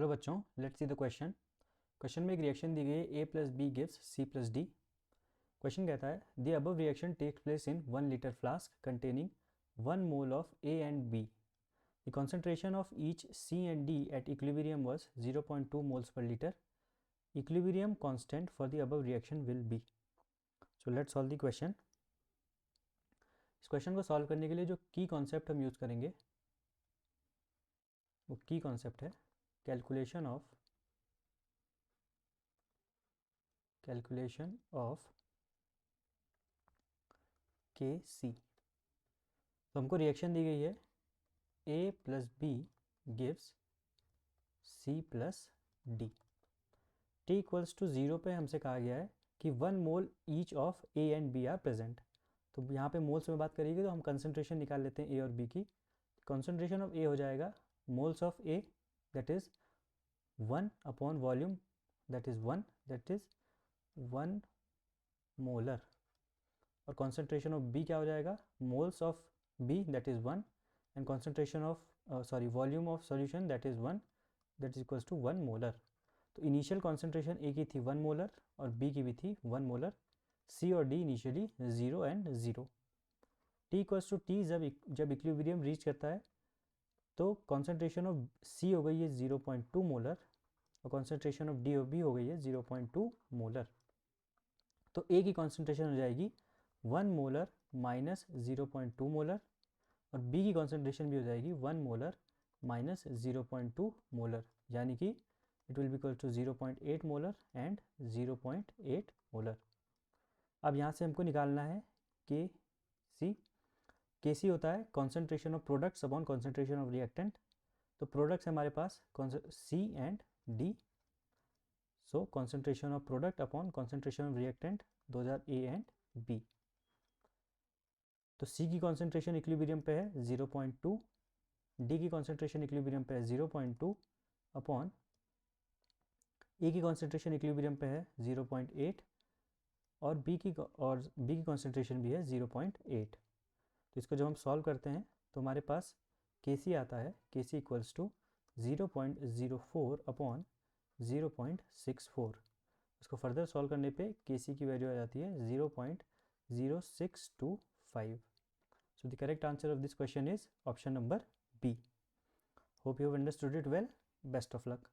चलो बच्चों, let's see the question. Question में एक रिएक्शन दी गई है, A plus B gives C plus D. Question कहता है the above reaction takes place in 1 litre flask containing 1 mole of A and B. The concentration of each C and D at equilibrium was 0.2 moles per liter. Equilibrium constant for the above reaction will be. So let's solve the question. इस question को solve करने के लिए जो की concept हम use करेंगे वो की कॉन्सेप्ट है कैलकुलेशन ऑफ के सी। तो हमको रिएक्शन दी गई है A plus B gives C plus D. T equals to 0 पे हमसे कहा गया है कि 1 mole each of A and B are present. तो यहाँ पे मोल्स में बात करेगी तो हम कंसनट्रेशन निकाल लेते हैं ए और बी की। कंसनट्रेशन ऑफ ए हो जाएगा moles of A that is 1 upon volume that is 1 that is 1 molar. और कंसनट्रेशन ऑफ बी क्या हो जाएगा moles of B that is 1 and concentration of volume of solution that is 1 that is equals to 1 molar. तो initial concentration A की थी 1 molar और B की भी थी 1 मोलर। सी और D initially 0 and 0। T equals to T जब equilibrium reach करता है तो कॉन्सेंट्रेशन ऑफ सी हो गई है 0.2 मोलर और कॉन्सेंट्रेशन ऑफ डी बी हो गई है 0.2 मोलर। तो ए की कॉन्सेंट्रेशन हो जाएगी 1 मोलर माइनस 0.2 मोलर और बी की कॉन्सेंट्रेशन भी हो जाएगी 1 मोलर माइनस 0.2 मोलर, यानी कि it will be equal to 0.8 molar and 0.8 molar. अब यहाँ से हमको निकालना है के सी होता है concentration of products upon concentration of reactant. तो प्रोडक्ट्स हमारे पास C and D. So concentration of product upon concentration of reactant those are A and B. तो सी की कॉन्सेंट्रेशन इक्विलिब्रियम पे है 0.2, डी की कॉन्सेंट्रेशन इक्विलिब्रियम पे है 0.2 अपॉन ए की कॉन्सेंट्रेशन इक्विलिब्रियम पे है 0.8 और बी की कॉन्सेंट्रेशन भी है 0.8। तो इसको जब हम सॉल्व करते हैं तो हमारे पास के सी आता है के सी इक्वल्स टू 0.04 अपॉन 0.64। इसको फर्दर सॉल्व करने पे के सी की वैल्यू आ जाती है 0.0625। So the correct answer of this question is option number B. Hope you have understood it well. Best of luck.